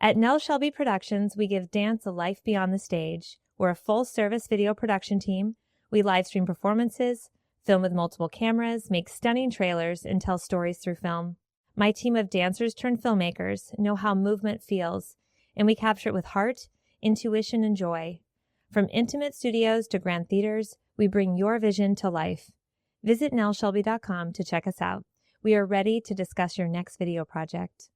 At Nell Shelby Productions, we give dance a life beyond the stage. We're a full-service video production team. We live stream performances, film with multiple cameras, make stunning trailers, and tell stories through film. My team of dancers turned filmmakers know how movement feels, and we capture it with heart, intuition, and joy. From intimate studios to grand theaters, we bring your vision to life. Visit nellshelby.com to check us out. We are ready to discuss your next video project.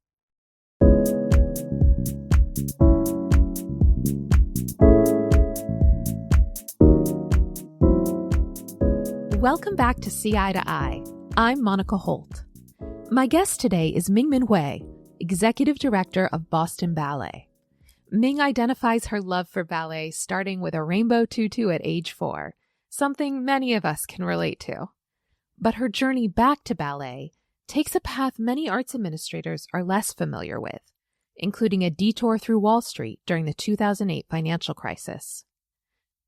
Welcome back to See Eye to Eye. I'm Monica Holt. My guest today is Ming Min Hui, Executive Director of Boston Ballet. Ming identifies her love for ballet starting with a rainbow tutu at age 4, something many of us can relate to. But her journey back to ballet takes a path many arts administrators are less familiar with, including a detour through Wall Street during the 2008 financial crisis.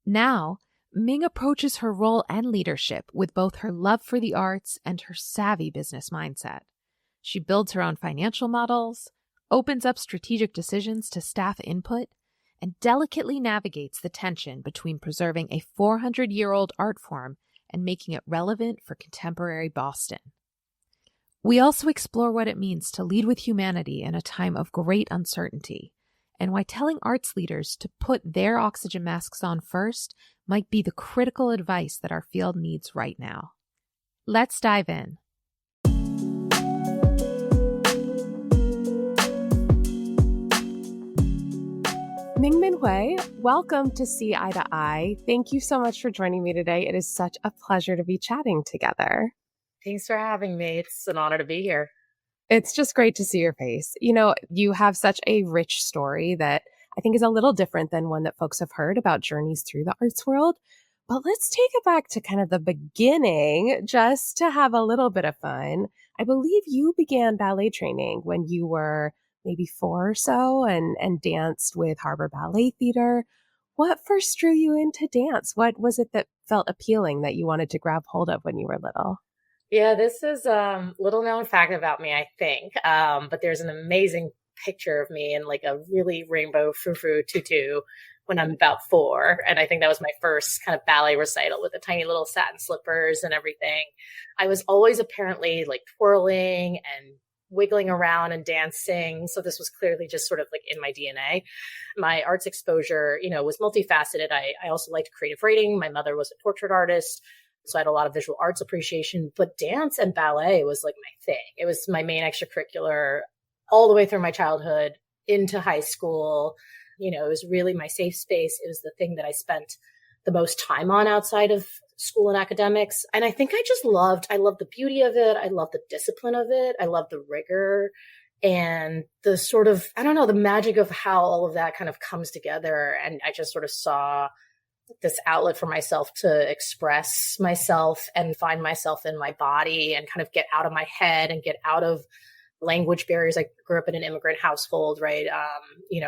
Now, Ming approaches her role and leadership with both her love for the arts and her savvy business mindset. She builds her own financial models, opens up strategic decisions to staff input, and delicately navigates the tension between preserving a 400-year-old art form and making it relevant for contemporary Boston. We also explore what it means to lead with humanity in a time of great uncertainty, and why telling arts leaders to put their oxygen masks on first might be the critical advice that our field needs right now. Let's dive in. Ming Min Hui, welcome to See Eye to Eye. Thank you so much for joining me today. It is such a pleasure to be chatting together. Thanks for having me. It's an honor to be here. It's just great to see your face. You know, you have such a rich story that I think is a little different than one that folks have heard about journeys through the arts world. But let's take it back to kind of the beginning just to have a little bit of fun. I believe you began ballet training when you were maybe 4 or so and danced with Harbor Ballet Theater. What first drew you into dance? What was it that felt appealing that you wanted to grab hold of when you were little? Yeah, this is a little known fact about me, I think. But there's an amazing picture of me in like a really rainbow frou-frou tutu when I'm about 4. And I think that was my first kind of ballet recital with the tiny little satin slippers and everything. I was always apparently like twirling and wiggling around and dancing. So this was clearly just sort of like in my DNA. My arts exposure, was multifaceted. I also liked creative writing. My mother was a portrait artist. So I had a lot of visual arts appreciation, but dance and ballet was like my thing. It was my main extracurricular all the way through my childhood into high school. It was really my safe space. It was the thing that I spent the most time on outside of school and academics. And I think I loved the beauty of it. I loved the discipline of it. I loved the rigor and the sort of, the magic of how all of that kind of comes together. And I just sort of saw this outlet for myself to express myself and find myself in my body and kind of get out of my head and get out of language barriers. I grew up in an immigrant household, right?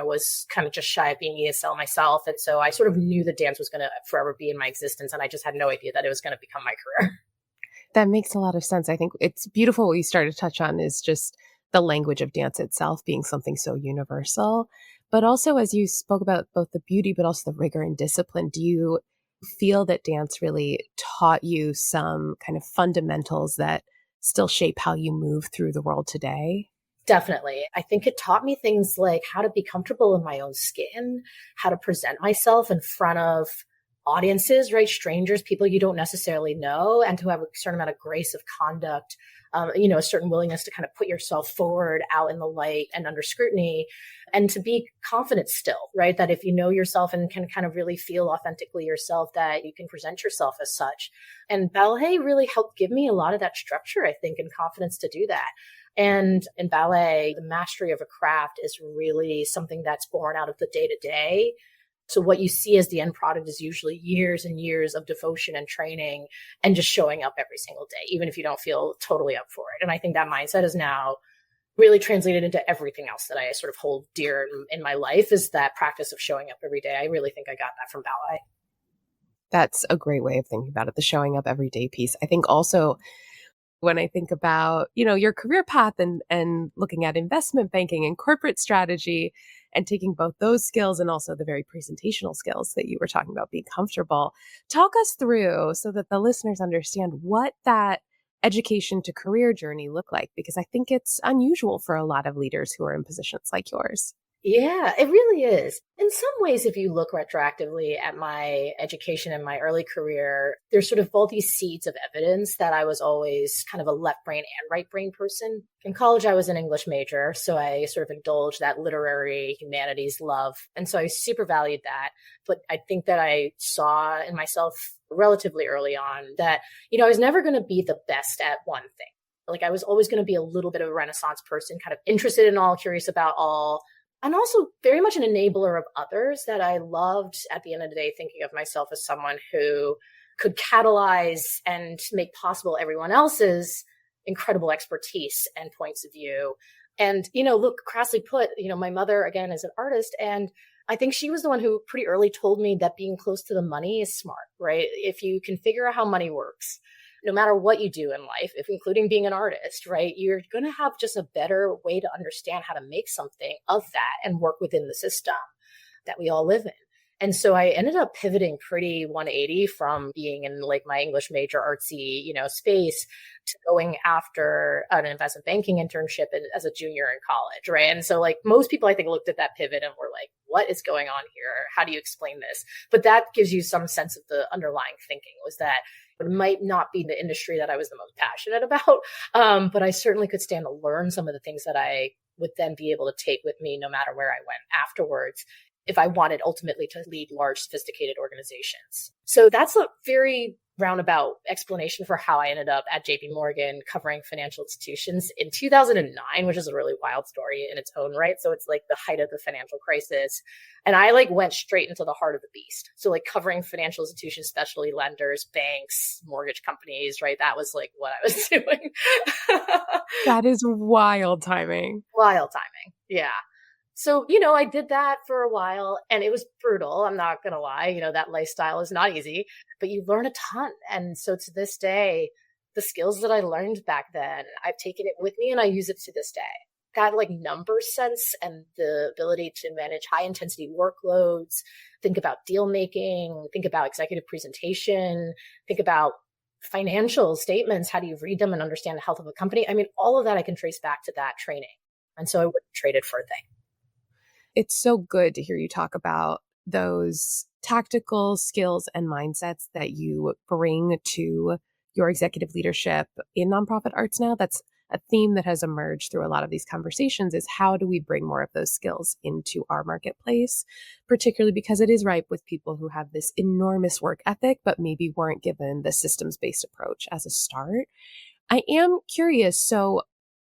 Was kind of just shy of being ESL myself. And so I sort of knew that dance was going to forever be in my existence. And I just had no idea that it was going to become my career. That makes a lot of sense. I think it's beautiful what you started to touch on is just the language of dance itself being something so universal. But also, as you spoke about both the beauty, but also the rigor and discipline, do you feel that dance really taught you some kind of fundamentals that still shape how you move through the world today? Definitely. I think it taught me things like how to be comfortable in my own skin, how to present myself in front of audiences, right? Strangers, people you don't necessarily know, and to have a certain amount of grace of conduct, a certain willingness to kind of put yourself forward out in the light and under scrutiny, and to be confident still, right? That if you know yourself and can kind of really feel authentically yourself, that you can present yourself as such. And ballet really helped give me a lot of that structure, I think, and confidence to do that. And in ballet, the mastery of a craft is really something that's born out of the day-to-day. So what you see as the end product is usually years and years of devotion and training and just showing up every single day, even if you don't feel totally up for it. And I think that mindset is now really translated into everything else that I sort of hold dear in my life, is that practice of showing up every day. I really think I got that from ballet. That's a great way of thinking about it, the showing up every day piece. I think also when I think about, your career path and looking at investment banking and corporate strategy and taking both those skills and also the very presentational skills that you were talking about, being comfortable. Talk us through so that the listeners understand what that education to career journey look like, because I think it's unusual for a lot of leaders who are in positions like yours. Yeah, it really is. In some ways, if you look retroactively at my education and my early career, there's sort of all these seeds of evidence that I was always kind of a left brain and right brain person. In college, I was an English major, so I sort of indulged that literary humanities love. And so I super valued that. But I think that I saw in myself relatively early on that, I was never going to be the best at one thing. Like I was always going to be a little bit of a Renaissance person, kind of interested in all, curious about all. And also very much an enabler of others, that I loved at the end of the day thinking of myself as someone who could catalyze and make possible everyone else's incredible expertise and points of view. And, look, crassly put, my mother, again, is an artist. And I think she was the one who pretty early told me that being close to the money is smart, right? If you can figure out how money works, no matter what you do in life, if including being an artist, right, you're going to have just a better way to understand how to make something of that and work within the system that we all live in. And so I ended up pivoting pretty 180 from being in like my English major artsy, space to going after an investment banking internship as a junior in college, right? And so like most people I think looked at that pivot and were like, what is going on here? How do you explain this? But that gives you some sense of the underlying thinking, was that it might not be the industry that I was the most passionate about, but I certainly could stand to learn some of the things that I would then be able to take with me no matter where I went afterwards, if I wanted ultimately to lead large, sophisticated organizations. So that's a very roundabout explanation for how I ended up at JP Morgan covering financial institutions in 2009, which is a really wild story in its own right. So it's like the height of the financial crisis. And I went straight into the heart of the beast. So covering financial institutions, specialty lenders, banks, mortgage companies, right? That was what I was doing. That is wild timing. Wild timing. Yeah. So, I did that for a while and it was brutal. I'm not going to lie. That lifestyle is not easy, but you learn a ton. And so to this day, the skills that I learned back then, I've taken it with me and I use it to this day. That number sense and the ability to manage high intensity workloads, think about deal making, think about executive presentation, think about financial statements. How do you read them and understand the health of a company? I mean, all of that I can trace back to that training. And so I wouldn't trade it for a thing. It's so good to hear you talk about those tactical skills and mindsets that you bring to your executive leadership in nonprofit arts now. That's a theme that has emerged through a lot of these conversations, is how do we bring more of those skills into our marketplace, particularly because it is ripe with people who have this enormous work ethic, but maybe weren't given the systems-based approach as a start. I am curious. So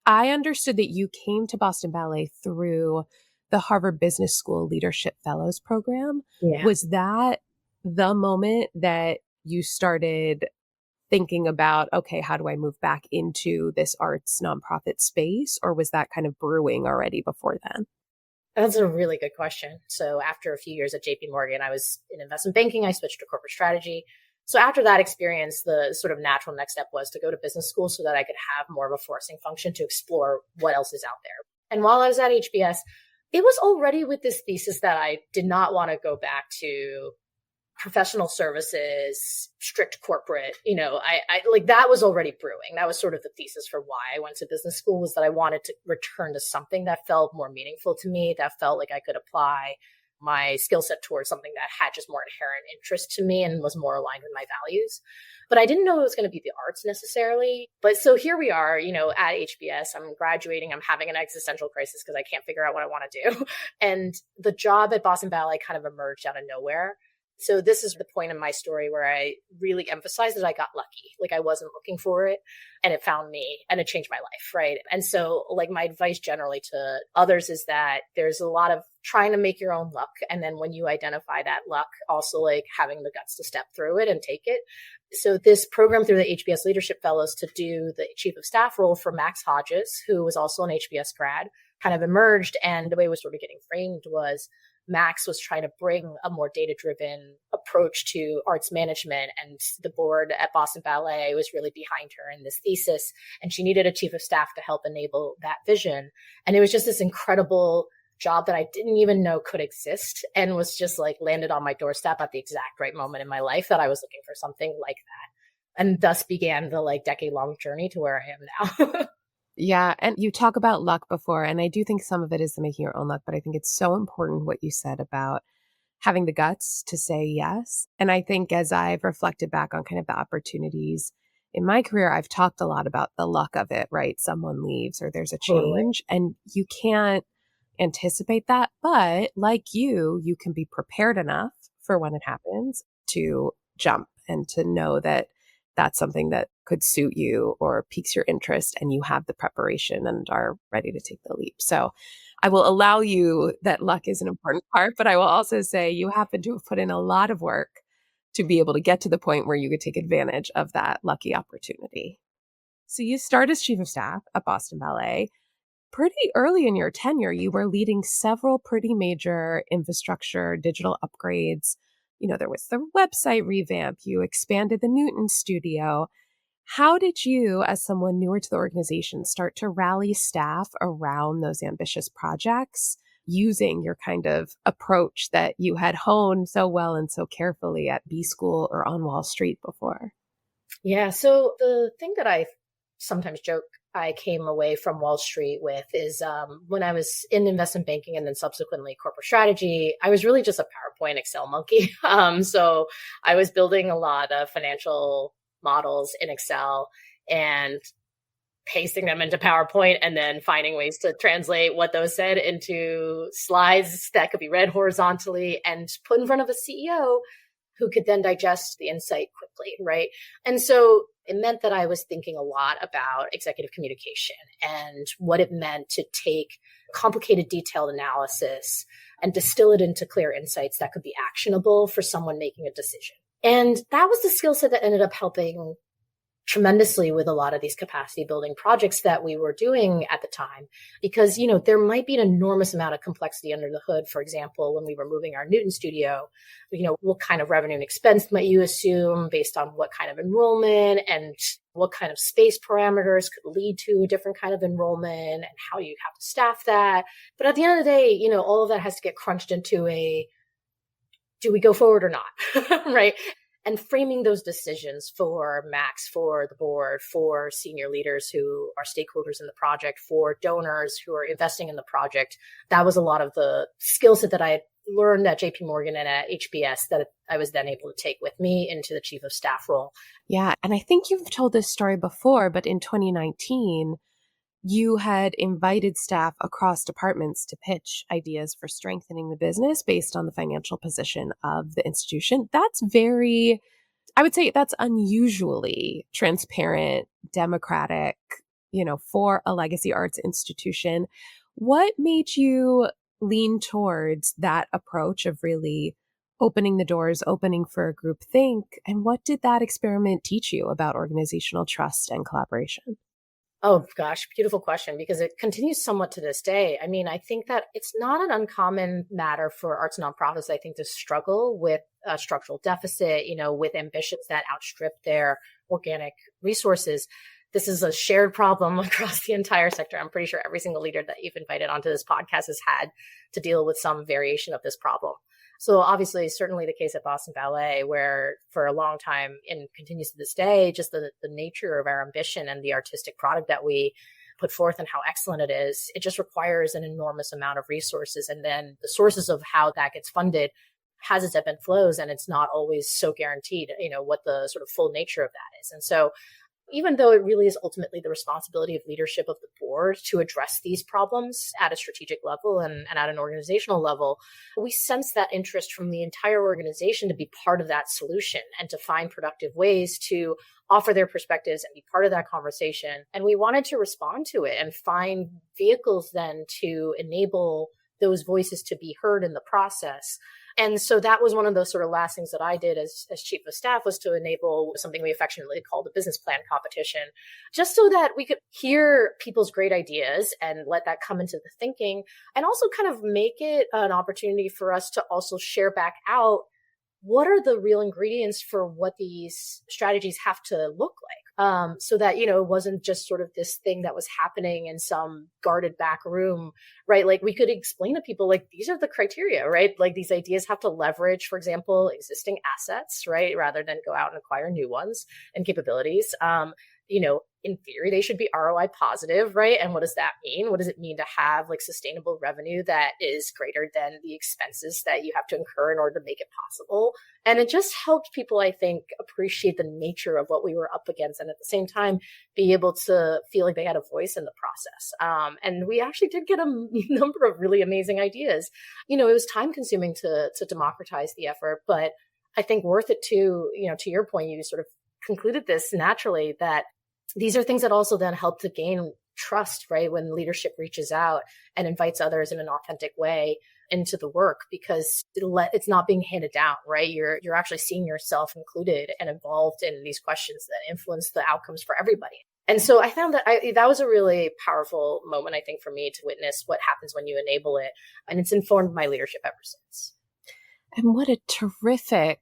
I understood that you came to Boston Ballet through the Harvard Business School Leadership Fellows Program. Yeah. Was that the moment that you started thinking about, okay, how do I move back into this arts nonprofit space? Or was that kind of brewing already before then? That's a really good question. So after a few years at JP Morgan, I was in investment banking. I switched to corporate strategy. So after that experience, the sort of natural next step was to go to business school so that I could have more of a forcing function to explore what else is out there. And while I was at HBS, it was already with this thesis that I did not want to go back to professional services, strict corporate, I that was already brewing. That was sort of the thesis for why I went to business school, was that I wanted to return to something that felt more meaningful to me, that felt like I could apply my skill set towards something that had just more inherent interest to me and was more aligned with my values. But I didn't know it was going to be the arts necessarily. But so here we are, at HBS, I'm graduating, I'm having an existential crisis because I can't figure out what I want to do. And the job at Boston Ballet kind of emerged out of nowhere. So this is the point in my story where I really emphasize that I got lucky. I wasn't looking for it and it found me and it changed my life, right? And so my advice generally to others is that there's a lot of trying to make your own luck. And then when you identify that luck, also having the guts to step through it and take it. So this program through the HBS Leadership Fellows to do the Chief of Staff role for Max Hodges, who was also an HBS grad, kind of emerged. And the way it was sort of getting framed was Max was trying to bring a more data-driven approach to arts management, and the board at Boston Ballet was really behind her in this thesis, and she needed a chief of staff to help enable that vision. And it was just this incredible job that I didn't even know could exist, and was just like landed on my doorstep at the exact right moment in my life that I was looking for something like that. And thus began the like decade-long journey to where I am now. Yeah. And you talk about luck before, and I do think some of it is the making your own luck, but I think it's so important what you said about having the guts to say yes. And I think as I've reflected back on kind of the opportunities in my career, I've talked a lot about the luck of it, right? Someone leaves or there's a change, and you can't anticipate that. But like you can be prepared enough for when it happens to jump and to know that that's something that could suit you or piques your interest, and you have the preparation and are ready to take the leap. So I will allow you that luck is an important part, but I will also say you happen to have put in a lot of work to be able to get to the point where you could take advantage of that lucky opportunity. So you start as chief of staff at Boston Ballet. Pretty early in your tenure, you were leading several pretty major infrastructure, digital upgrades. There was the website revamp, you expanded the Newton studio. How did you, as someone newer to the organization, start to rally staff around those ambitious projects using your kind of approach that you had honed so well and so carefully at B School or on Wall Street before? Yeah. So the thing that I sometimes joke I came away from Wall Street with is when I was in investment banking and then subsequently corporate strategy, I was really just a PowerPoint Excel monkey. So I was building a lot of financial models in Excel and pasting them into PowerPoint and then finding ways to translate what those said into slides that could be read horizontally and put in front of a CEO who could then digest the insight quickly, right? And so it meant that I was thinking a lot about executive communication and what it meant to take complicated, detailed analysis and distill it into clear insights that could be actionable for someone making a decision. And that was the skill set that ended up helping tremendously with a lot of these capacity building projects that we were doing at the time, because, there might be an enormous amount of complexity under the hood. For example, when we were moving our Newton studio, what kind of revenue and expense might you assume based on what kind of enrollment, and what kind of space parameters could lead to a different kind of enrollment, and how you have to staff that. But at the end of the day, all of that has to get crunched into do we go forward or not? Right. And framing those decisions for Max, for the board, for senior leaders who are stakeholders in the project, for donors who are investing in the project. That was a lot of the skill set that I had learned at JP Morgan and at HBS that I was then able to take with me into the chief of staff role. Yeah. And I think you've told this story before, but in 2019, you had invited staff across departments to pitch ideas for strengthening the business based on the financial position of the institution. I would say that's unusually transparent, democratic, for a legacy arts institution. What made you lean towards that approach of really opening the doors, opening for a group think? And what did that experiment teach you about organizational trust and collaboration? Oh gosh, beautiful question, because it continues somewhat to this day. I mean, I think that it's not an uncommon matter for arts nonprofits, I think, to struggle with a structural deficit, with ambitions that outstrip their organic resources. This is a shared problem across the entire sector. I'm pretty sure every single leader that you've invited onto this podcast has had to deal with some variation of this problem. So obviously, certainly the case at Boston Ballet, where for a long time and continues to this day, just the nature of our ambition and the artistic product that we put forth and how excellent it is, it just requires an enormous amount of resources. And then the sources of how that gets funded has its ebb and flows, and it's not always so guaranteed, what the sort of full nature of that is. And so even though it really is ultimately the responsibility of leadership of the board to address these problems at a strategic level and at an organizational level, we sense that interest from the entire organization to be part of that solution and to find productive ways to offer their perspectives and be part of that conversation. And we wanted to respond to it and find vehicles then to enable those voices to be heard in the process. And so that was one of those sort of last things that I did as chief of staff, was to enable something we affectionately called the business plan competition, just so that we could hear people's great ideas and let that come into the thinking, and also kind of make it an opportunity for us to also share back out what are the real ingredients for what these strategies have to look like, so that, it wasn't just sort of this thing that was happening in some guarded back room, right? Like we could explain to people, like, these are the criteria, right? Like these ideas have to leverage, for example, existing assets, right? Rather than go out and acquire new ones and capabilities. In theory, they should be ROI positive, right? And what does that mean? What does it mean to have like sustainable revenue that is greater than the expenses that you have to incur in order to make it possible? And it just helped people, I think, appreciate the nature of what we were up against, and at the same time, be able to feel like they had a voice in the process. And we actually did get a number of really amazing ideas. It was time consuming to democratize the effort, but I think worth it too. To your point, you sort of concluded this naturally, that these are things that also then help to gain trust, right? When leadership reaches out and invites others in an authentic way into the work, because it's not being handed down, right? You're actually seeing yourself included and involved in these questions that influence the outcomes for everybody. And so I found that that was a really powerful moment, I think, for me to witness what happens when you enable it. And it's informed my leadership ever since. And what a terrific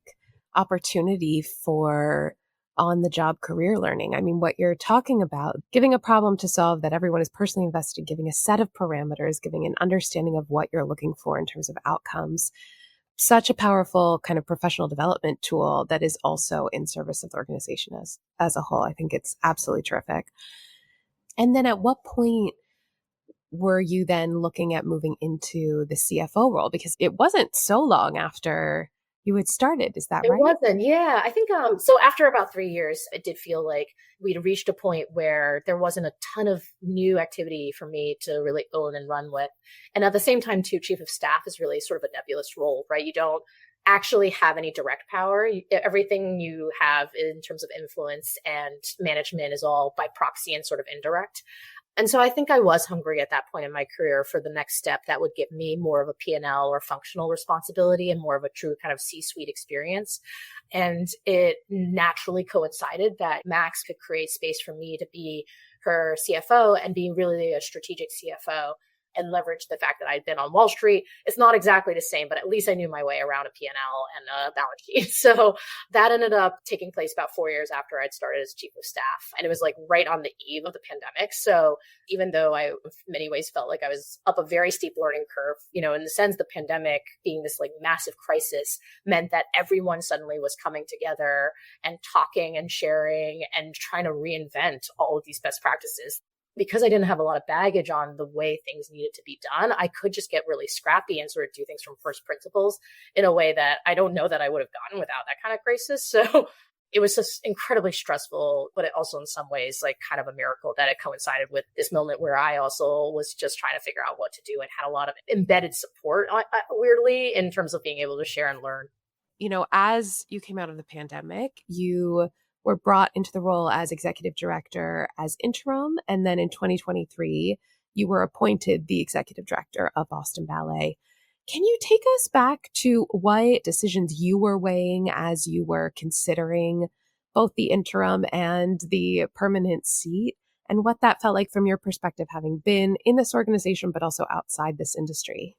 opportunity for on-the-job career learning. I mean, what you're talking about, giving a problem to solve that everyone is personally invested in, giving a set of parameters, giving an understanding of what you're looking for in terms of outcomes. Such a powerful kind of professional development tool that is also in service of the organization as a whole. I think it's absolutely terrific. And then at what point were you then looking at moving into the CFO role? Because it wasn't so long after you had started. Is that right? It wasn't. Yeah. I think, so after about 3 years, it did feel like we'd reached a point where there wasn't a ton of new activity for me to really own and run with. And at the same time, too, chief of staff is really sort of a nebulous role, right? You don't actually have any direct power. Everything you have in terms of influence and management is all by proxy and sort of indirect. And so I think I was hungry at that point in my career for the next step that would give me more of a P&L or functional responsibility and more of a true kind of C-suite experience. And it naturally coincided that Max could create space for me to be her CFO and be really a strategic CFO and leverage the fact that I'd been on Wall Street. It's not exactly the same, but at least I knew my way around a P&L and a balance sheet. So that ended up taking place about 4 years after I'd started as chief of staff. And it was like right on the eve of the pandemic. So even though I, in many ways, felt like I was up a very steep learning curve, in the sense the pandemic being this like massive crisis meant that everyone suddenly was coming together and talking and sharing and trying to reinvent all of these best practices. Because I didn't have a lot of baggage on the way things needed to be done, I could just get really scrappy and sort of do things from first principles in a way that I don't know that I would have gotten without that kind of crisis. So it was just incredibly stressful, but it also in some ways like kind of a miracle that it coincided with this moment where I also was just trying to figure out what to do and had a lot of embedded support, weirdly, in terms of being able to share and learn. As you came out of the pandemic, you were brought into the role as executive director as interim. And then in 2023, you were appointed the executive director of Boston Ballet. Can you take us back to what decisions you were weighing as you were considering both the interim and the permanent seat, and what that felt like from your perspective, having been in this organization, but also outside this industry?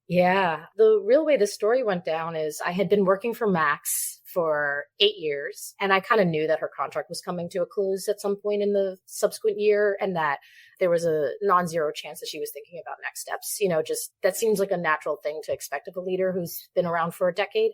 Yeah, the real way the story went down is I had been working for Max for 8 years, and I kind of knew that her contract was coming to a close at some point in the subsequent year, and that there was a non-zero chance that she was thinking about next steps. Just that seems like a natural thing to expect of a leader who's been around for a decade.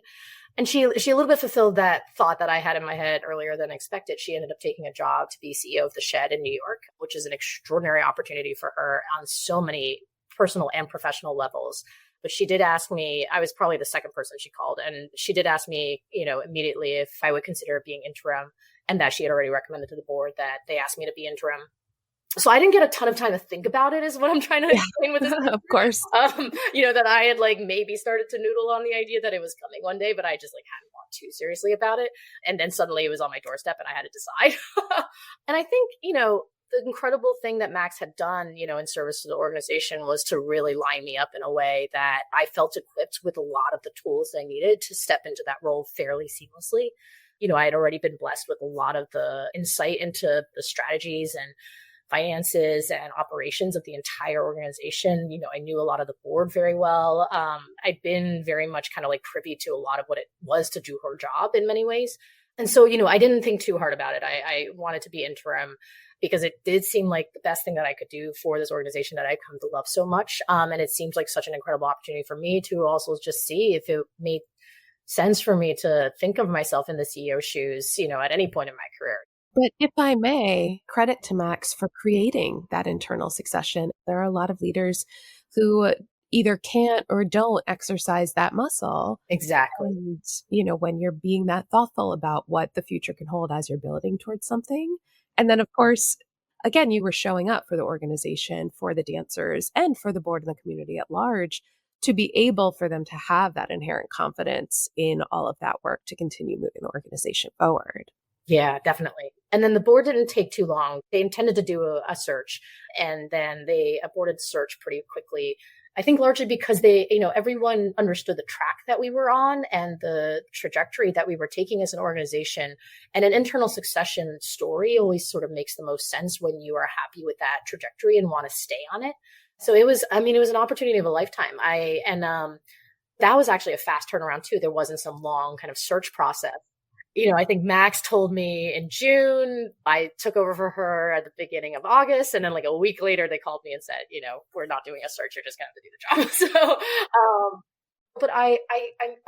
And she a little bit fulfilled that thought that I had in my head earlier than expected. She ended up taking a job to be CEO of the Shed in New York, which is an extraordinary opportunity for her on so many personal and professional levels. But she did ask me, I was probably the second person she called, and she did ask me, immediately if I would consider being interim, and that she had already recommended to the board that they asked me to be interim. So I didn't get a ton of time to think about it, is what I'm trying to explain with this. Of course. That I had maybe started to noodle on the idea that it was coming one day, but I just hadn't thought too seriously about it. And then suddenly it was on my doorstep and I had to decide. And I think, the incredible thing that Max had done, in service to the organization was to really line me up in a way that I felt equipped with a lot of the tools I needed to step into that role fairly seamlessly. I had already been blessed with a lot of the insight into the strategies and finances and operations of the entire organization. I knew a lot of the board very well. I'd been very much kind of like privy to a lot of what it was to do her job in many ways. And so, I didn't think too hard about it. I wanted to be interim because it did seem like the best thing that I could do for this organization that I've come to love so much. And it seems like such an incredible opportunity for me to also just see if it made sense for me to think of myself in the CEO shoes, at any point in my career. But if I may, credit to Max for creating that internal succession. There are a lot of leaders who either can't or don't exercise that muscle. Exactly. And, when you're being that thoughtful about what the future can hold as you're building towards something. And then, of course, again, you were showing up for the organization, for the dancers, and for the board and the community at large to be able for them to have that inherent confidence in all of that work to continue moving the organization forward. Yeah, definitely. And then the board didn't take too long. They intended to do a search, and then they aborted the search pretty quickly. I think largely because everyone understood the track that we were on and the trajectory that we were taking as an organization. And an internal succession story always sort of makes the most sense when you are happy with that trajectory and want to stay on it. So it was an opportunity of a lifetime. That was actually a fast turnaround too. There wasn't some long kind of search process. I think Max told me in June. I took over for her at the beginning of August. And then like a week later, they called me and said, we're not doing a search. You're just going to have to do the job. So, but I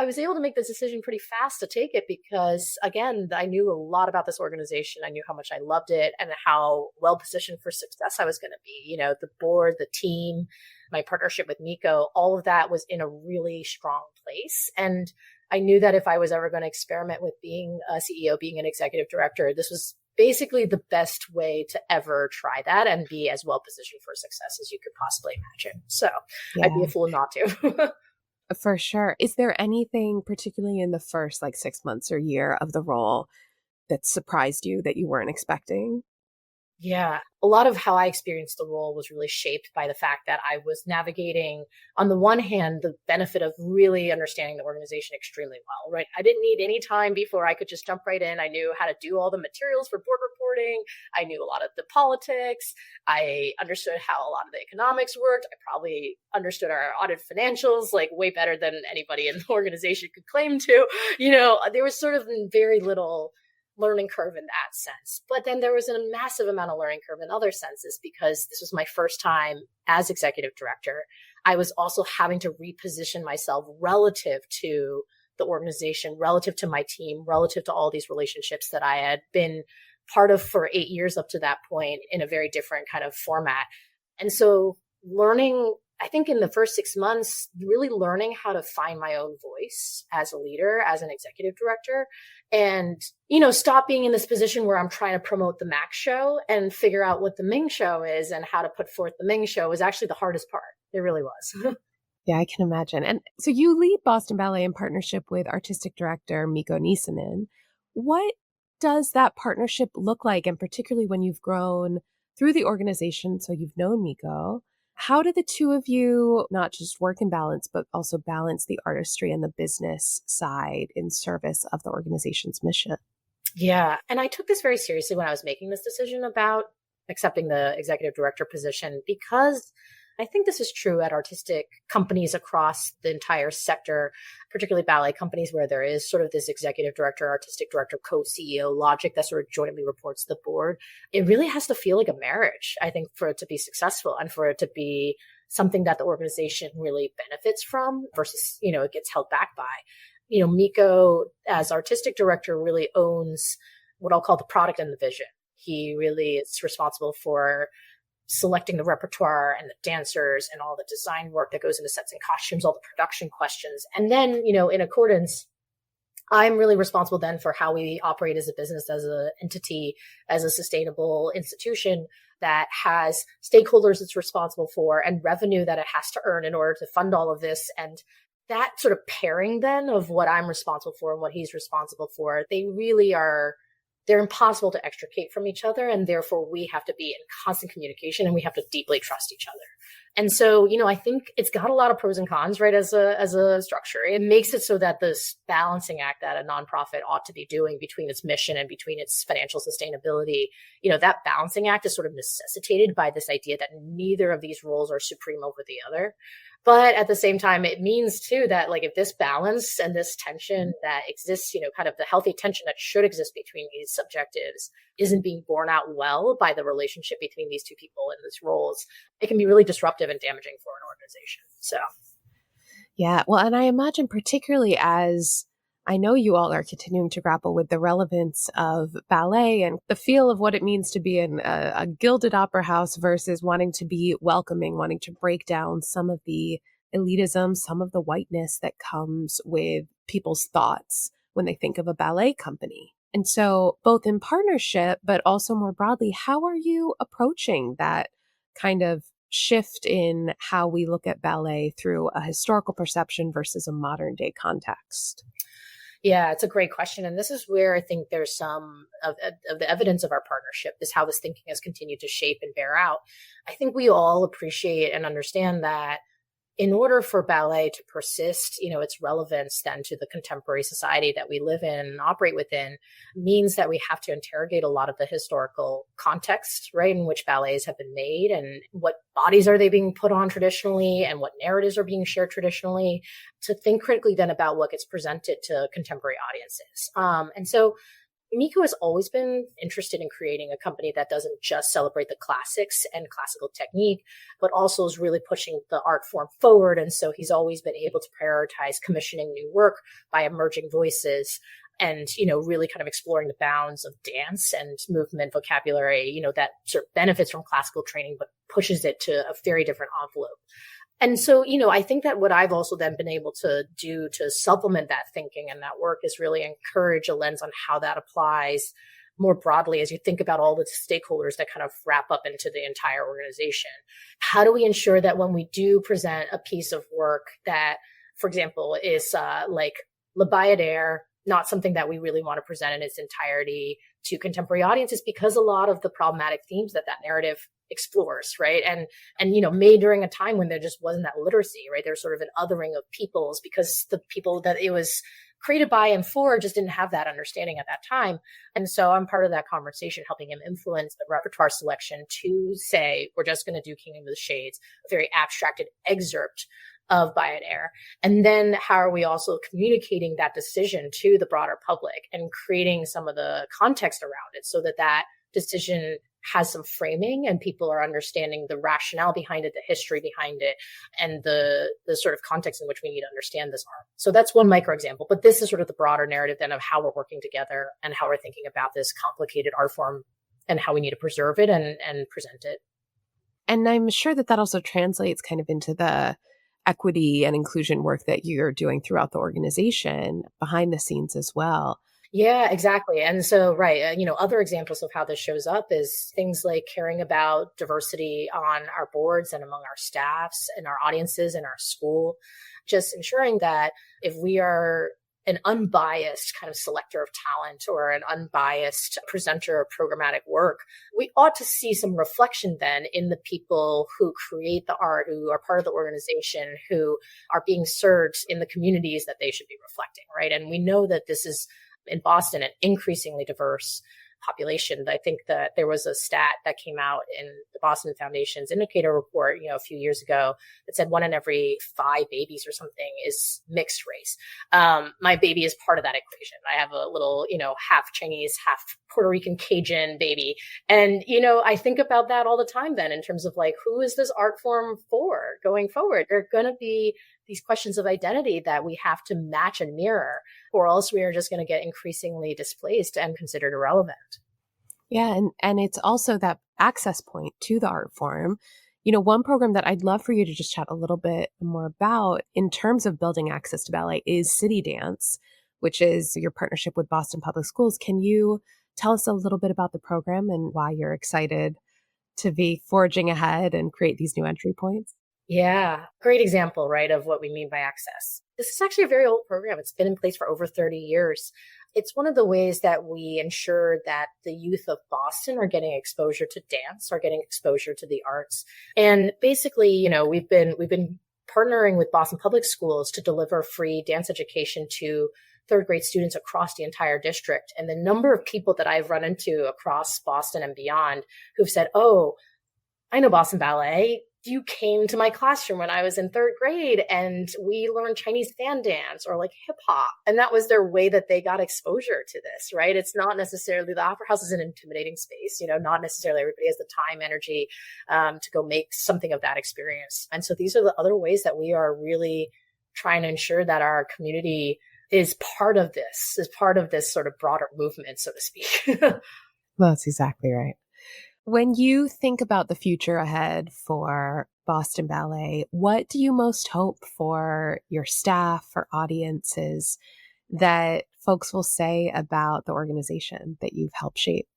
was able to make the decision pretty fast to take it because, again, I knew a lot about this organization. I knew how much I loved it and how well positioned for success I was going to be. The board, the team, my partnership with Miko, all of that was in a really strong place. And I knew that if I was ever going to experiment with being a CEO, being an executive director, this was basically the best way to ever try that and be as well positioned for success as you could possibly imagine. So yeah. I'd be a fool not to. For sure. Is there anything, particularly in the first 6 months or year of the role, that surprised you that you weren't expecting? Yeah, a lot of how I experienced the role was really shaped by the fact that I was navigating, on the one hand, the benefit of really understanding the organization extremely well, right? I didn't need any time before I could just jump right in. I knew how to do all the materials for board reporting. I knew a lot of the politics. I understood how a lot of the economics worked. I probably understood our audit financials way better than anybody in the organization could claim to. There was sort of very little learning curve in that sense. But then there was a massive amount of learning curve in other senses because this was my first time as executive director. I was also having to reposition myself relative to the organization, relative to my team, relative to all these relationships that I had been part of for 8 years up to that point in a very different kind of format. And so learning, I think in the first 6 months, really learning how to find my own voice as a leader, as an executive director, and, stop being in this position where I'm trying to promote the Max show and figure out what the Ming show is and how to put forth the Ming show was actually the hardest part. It really was. Yeah, I can imagine. And so you lead Boston Ballet in partnership with artistic director Mikko Niisanen. What does that partnership look like? And particularly when you've grown through the organization, so you've known Mikko, how do the two of you not just work in balance, but also balance the artistry and the business side in service of the organization's mission? Yeah. And I took this very seriously when I was making this decision about accepting the executive director position, because I think this is true at artistic companies across the entire sector, particularly ballet companies where there is sort of this executive director, artistic director, co-CEO logic that sort of jointly reports to the board. It really has to feel like a marriage, I think, for it to be successful and for it to be something that the organization really benefits from versus, it gets held back by. Mikko, as artistic director, really owns what I'll call the product and the vision. He really is responsible for selecting the repertoire and the dancers and all the design work that goes into sets and costumes, all the production questions. And then, in accordance, I'm really responsible then for how we operate as a business, as an entity, as a sustainable institution that has stakeholders it's responsible for and revenue that it has to earn in order to fund all of this. And that sort of pairing then of what I'm responsible for and what he's responsible for, they're they're impossible to extricate from each other. And therefore we have to be in constant communication and we have to deeply trust each other. And so, I think it's got a lot of pros and cons, right? As a structure, it makes it so that this balancing act that a nonprofit ought to be doing between its mission and between its financial sustainability, that balancing act is sort of necessitated by this idea that neither of these roles are supreme over the other. But at the same time, it means too that like if this balance and this tension that exists, kind of the healthy tension that should exist between these subjectives isn't being borne out well by the relationship between these two people in these roles, it can be really disruptive and damaging for an organization. So, yeah. Well, and I imagine particularly as I know you all are continuing to grapple with the relevance of ballet and the feel of what it means to be in a gilded opera house versus wanting to be welcoming, wanting to break down some of the elitism, some of the whiteness that comes with people's thoughts when they think of a ballet company. And so both in partnership, but also more broadly, how are you approaching that kind of shift in how we look at ballet through a historical perception versus a modern day context? Yeah, it's a great question. And this is where I think there's some of the evidence of our partnership is how this thinking has continued to shape and bear out. I think we all appreciate and understand that in order for ballet to persist, its relevance then to the contemporary society that we live in and operate within means that we have to interrogate a lot of the historical context, right, in which ballets have been made and what bodies are they being put on traditionally and what narratives are being shared traditionally, to think critically then about what gets presented to contemporary audiences. And so Miko has always been interested in creating a company that doesn't just celebrate the classics and classical technique, but also is really pushing the art form forward. And so he's always been able to prioritize commissioning new work by emerging voices and, really kind of exploring the bounds of dance and movement vocabulary, that sort of benefits from classical training, but pushes it to a very different envelope. And so, I think that what I've also then been able to do to supplement that thinking and that work is really encourage a lens on how that applies more broadly as you think about all the stakeholders that kind of wrap up into the entire organization. How do we ensure that when we do present a piece of work that, for example, is like Le Bayadère, not something that we really want to present in its entirety to contemporary audiences because a lot of the problematic themes that narrative explores, right? And made during a time when there just wasn't that literacy, right? There's sort of an othering of peoples because the people that it was created by and for just didn't have that understanding at that time. And so I'm part of that conversation, helping him influence the repertoire selection to say, we're just going to do Kingdom of the Shades, a very abstracted excerpt of Bayadère. And then how are we also communicating that decision to the broader public and creating some of the context around it so that decision has some framing and people are understanding the rationale behind it, the history behind it, and the sort of context in which we need to understand this art. So that's one micro example, but this is sort of the broader narrative then of how we're working together and how we're thinking about this complicated art form and how we need to preserve it and present it. And I'm sure that also translates kind of into the equity and inclusion work that you're doing throughout the organization behind the scenes as well. Yeah, exactly. And so, right, other examples of how this shows up is things like caring about diversity on our boards and among our staffs and our audiences in our school, just ensuring that if we are an unbiased kind of selector of talent or an unbiased presenter of programmatic work, we ought to see some reflection then in the people who create the art, who are part of the organization, who are being served in the communities that they should be reflecting, right? And we know that this is in Boston, an increasingly diverse population. I think that there was a stat that came out in the Boston Foundation's indicator report, a few years ago that said 1 in every 5 babies or something is mixed race. My baby is part of that equation. I have a little, half Chinese, half Puerto Rican Cajun baby. And, I think about that all the time then in terms of like, who is this art form for going forward? There are going to be these questions of identity that we have to match and mirror, or else we are just going to get increasingly displaced and considered irrelevant. Yeah. And it's also that access point to the art form. One program that I'd love for you to just chat a little bit more about in terms of building access to ballet is City Dance, which is your partnership with Boston Public Schools. Can you tell us a little bit about the program and why you're excited to be forging ahead and create these new entry points? Yeah, great example, right, of what we mean by access. This is actually a very old program. It's been in place for over 30 years. it's one of the ways that we ensure that the youth of Boston are getting exposure to dance, are getting exposure to the arts. And basically, we've been partnering with Boston Public Schools to deliver free dance education to third grade students across the entire district. And the number of people that I've run into across Boston and beyond who've said, oh, I know Boston Ballet. You came to my classroom when I was in third grade and we learned Chinese fan dance or like hip hop. And that was their way that they got exposure to this, right? It's not necessarily, the Opera House is an intimidating space, not necessarily everybody has the time, energy to go make something of that experience. And so these are the other ways that we are really trying to ensure that our community is part of this sort of broader movement, so to speak. That's exactly right. When you think about the future ahead for Boston Ballet, what do you most hope for your staff, for audiences, that folks will say about the organization that you've helped shape?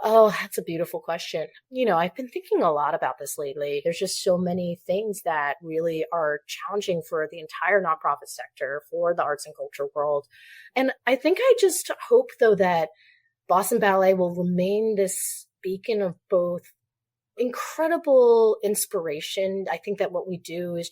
Oh, that's a beautiful question. I've been thinking a lot about this lately. There's just so many things that really are challenging for the entire nonprofit sector, for the arts and culture world. And I think I just hope, though, that Boston Ballet will remain this beacon of both incredible inspiration. I think that what we do is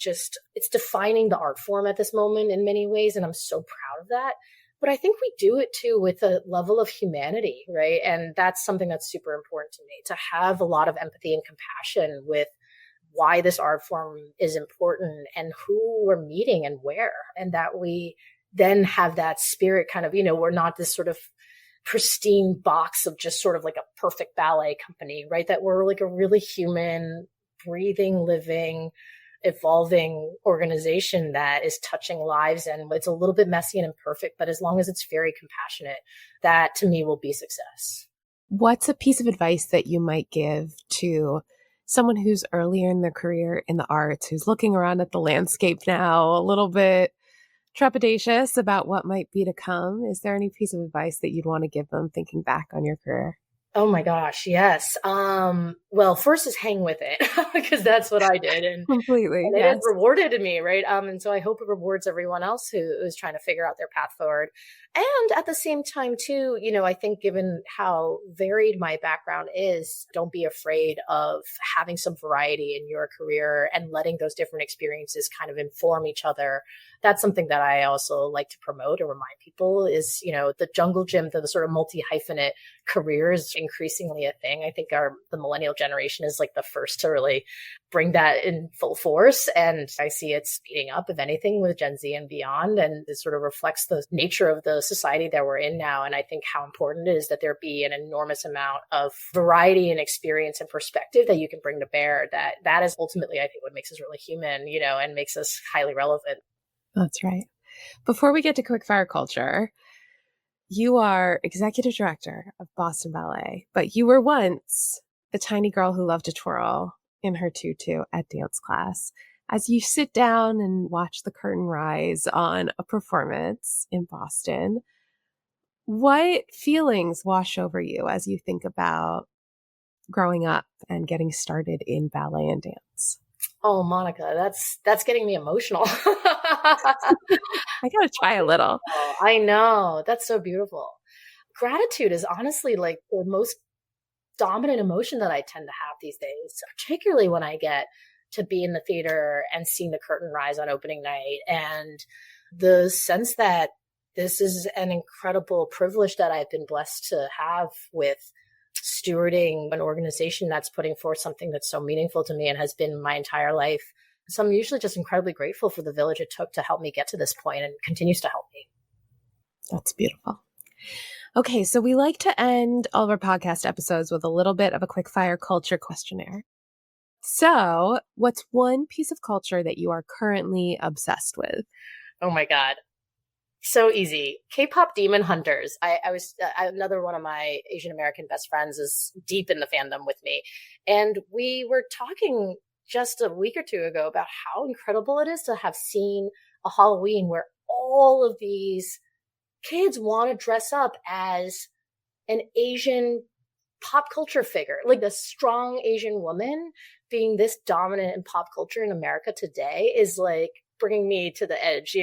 it's defining the art form at this moment in many ways, and I'm so proud of that. But I think we do it too with a level of humanity, right? And that's something that's super important to me, to have a lot of empathy and compassion with why this art form is important and who we're meeting and where, and that we then have that spirit kind of, we're not this sort of pristine box of just sort of like a perfect ballet company, right? That we're like a really human, breathing, living, evolving organization that is touching lives. And it's a little bit messy and imperfect, but as long as it's very compassionate, that to me will be success. What's a piece of advice that you might give to someone who's earlier in their career in the arts, who's looking around at the landscape now, a little bit trepidatious about what might be to come? Is there any piece of advice that you'd want to give them thinking back on your career? Oh my gosh, yes. Well, first is hang with it because that's what I did, and Completely, and it has rewarded me, right? And so I hope it rewards everyone else who is trying to figure out their path forward. And at the same time, too, I think given how varied my background is, don't be afraid of having some variety in your career and letting those different experiences kind of inform each other. That's something that I also like to promote and remind people is, the jungle gym, the sort of multi-hyphenate career is increasingly a thing. I think the millennial generation is like the first to really bring that in full force. And I see it speeding up, if anything, with Gen Z and beyond. And it sort of reflects the nature of the society that we're in now. And I think how important it is that there be an enormous amount of variety and experience and perspective that you can bring to bear. That is ultimately, I think, what makes us really human, and makes us highly relevant. That's right. Before we get to quickfire culture, you are executive director of Boston Ballet, but you were once the tiny girl who loved to twirl in her tutu at dance class. As you sit down and watch the curtain rise on a performance in Boston, what feelings wash over you as you think about growing up and getting started in ballet and dance? Oh, Monica, that's getting me emotional. I gotta try a little. Oh, I know. That's so beautiful. Gratitude is honestly like the most dominant emotion that I tend to have these days, particularly when I get to be in the theater and seeing the curtain rise on opening night, and the sense that this is an incredible privilege that I've been blessed to have with stewarding an organization that's putting forth something that's so meaningful to me and has been my entire life. So I'm usually just incredibly grateful for the village it took to help me get to this point and continues to help me. That's beautiful. Okay, so we like to end all of our podcast episodes with a little bit of a quick fire culture questionnaire. So what's one piece of culture that you are currently obsessed with? Oh my God. So easy. K-pop Demon Hunters. Another one of my Asian American best friends is deep in the fandom with me. And we were talking just a week or two ago about how incredible it is to have seen a Halloween where all of these kids want to dress up as an Asian pop culture figure, like the strong Asian woman being this dominant in pop culture in America today is like bringing me to the edge.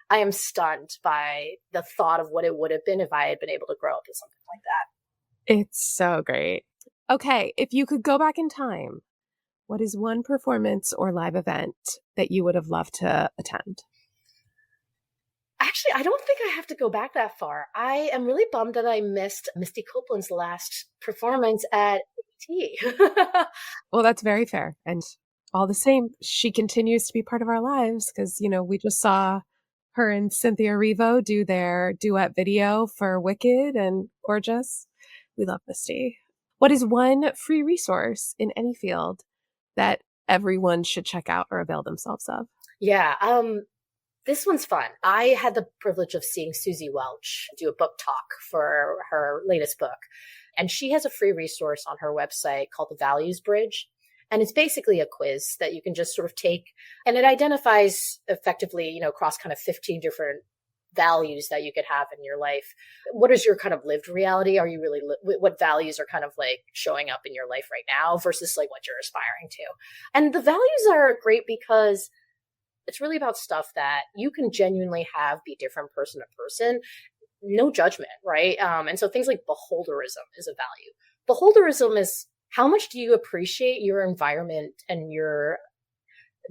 I am stunned by the thought of what it would have been if I had been able to grow up in something like that. It's so great. Okay, if you could go back in time, what is one performance or live event that you would have loved to attend? Actually, I don't think I have to go back that far. I am really bummed that I missed Misty Copeland's last performance at AT. Well, that's very fair. And all the same, she continues to be part of our lives because, we just saw her and Cynthia Erivo do their duet video for Wicked and gorgeous. We love Misty. What is one free resource in any field that everyone should check out or avail themselves of? Yeah, this one's fun. I had the privilege of seeing Susie Welch do a book talk for her latest book. And she has a free resource on her website called the Values Bridge. And it's basically a quiz that you can just sort of take. And it identifies effectively, across kind of 15 different values that you could have in your life. What is your kind of lived reality? Are you really, what values are kind of like showing up in your life right now versus like what you're aspiring to? And the values are great because it's really about stuff that you can genuinely have be different person to person, no judgment, right? And so things like beholderism is a value. Beholderism is how much do you appreciate your environment and your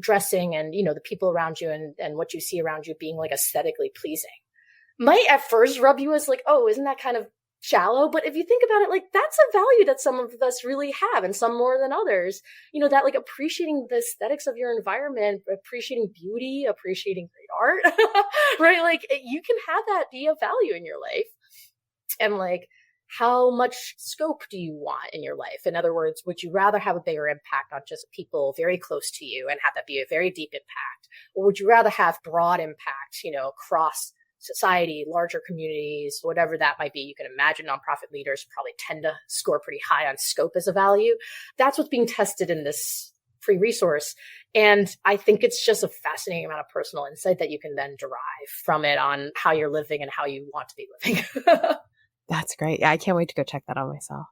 dressing and, the people around you and what you see around you being like aesthetically pleasing. Might at first rub you as like, oh, isn't that kind of shallow? But if you think about it, like that's a value that some of us really have and some more than others, that like appreciating the aesthetics of your environment, appreciating beauty, appreciating great art, right? Like you can have that be a value in your life. And like, how much scope do you want in your life? In other words, would you rather have a bigger impact on just people very close to you and have that be a very deep impact? Or would you rather have broad impact, across society, larger communities, whatever that might be? You can imagine nonprofit leaders probably tend to score pretty high on scope as a value. That's what's being tested in this free resource. And I think it's just a fascinating amount of personal insight that you can then derive from it on how you're living and how you want to be living. That's great. Yeah, I can't wait to go check that out myself.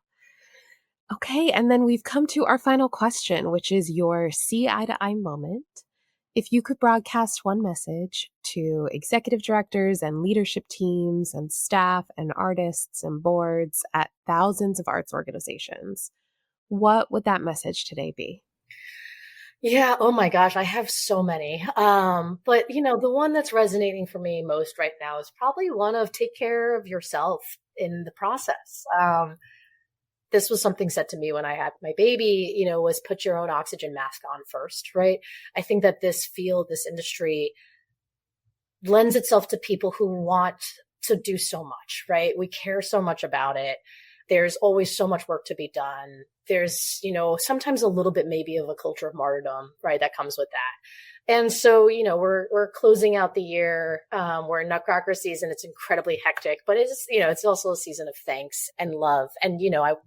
Okay, and then we've come to our final question, which is your see eye to eye moment. If you could broadcast one message to executive directors and leadership teams and staff and artists and boards at thousands of arts organizations, what would that message today be? Yeah. Oh my gosh. I have so many. But the one that's resonating for me most right now is probably one of take care of yourself in the process. This was something said to me when I had my baby, was put your own oxygen mask on first, right? I think that this field, this industry lends itself to people who want to do so much, right? We care so much about it. There's always so much work to be done. There's, sometimes a little bit maybe of a culture of martyrdom, right? That comes with that. And so, we're closing out the year. We're in Nutcracker season. It's incredibly hectic, but it's also a season of thanks and love. And,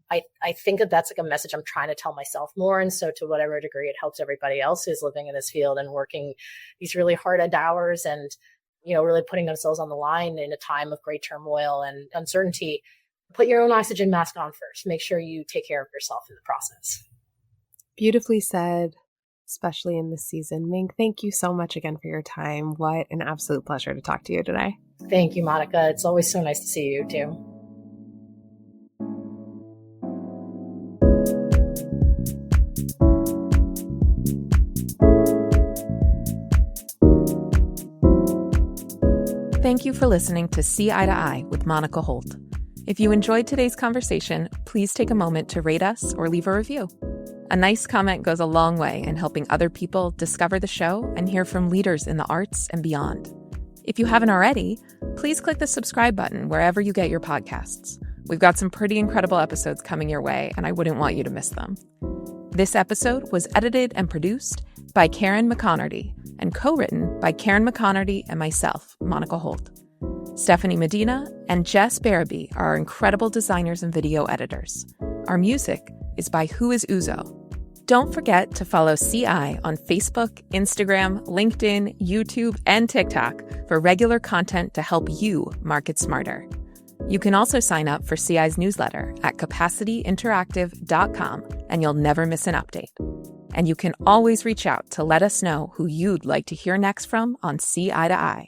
I think that that's like a message I'm trying to tell myself more. And so to whatever degree it helps everybody else who's living in this field and working these really hard hours and, really putting themselves on the line in a time of great turmoil and uncertainty, put your own oxygen mask on first. Make sure you take care of yourself in the process. Beautifully said, especially in this season. Ming, thank you so much again for your time. What an absolute pleasure to talk to you today. Thank you, Monica. It's always so nice to see you too. Thank you for listening to See Eye to Eye with Monica Holt. If you enjoyed today's conversation, please take a moment to rate us or leave a review. A nice comment goes a long way in helping other people discover the show and hear from leaders in the arts and beyond. If you haven't already, please click the subscribe button wherever you get your podcasts. We've got some pretty incredible episodes coming your way, and I wouldn't want you to miss them. This episode was edited and produced by Karen McConerty and co-written by Karen McConerty and myself, Monica Holt. Stephanie Medina and Jess Barabee are our incredible designers and video editors. Our music is by Who Is Uzo. Don't forget to follow CI on Facebook, Instagram, LinkedIn, YouTube, and TikTok for regular content to help you market smarter. You can also sign up for CI's newsletter at capacityinteractive.com, and you'll never miss an update. And you can always reach out to let us know who you'd like to hear next from on See Eye to Eye.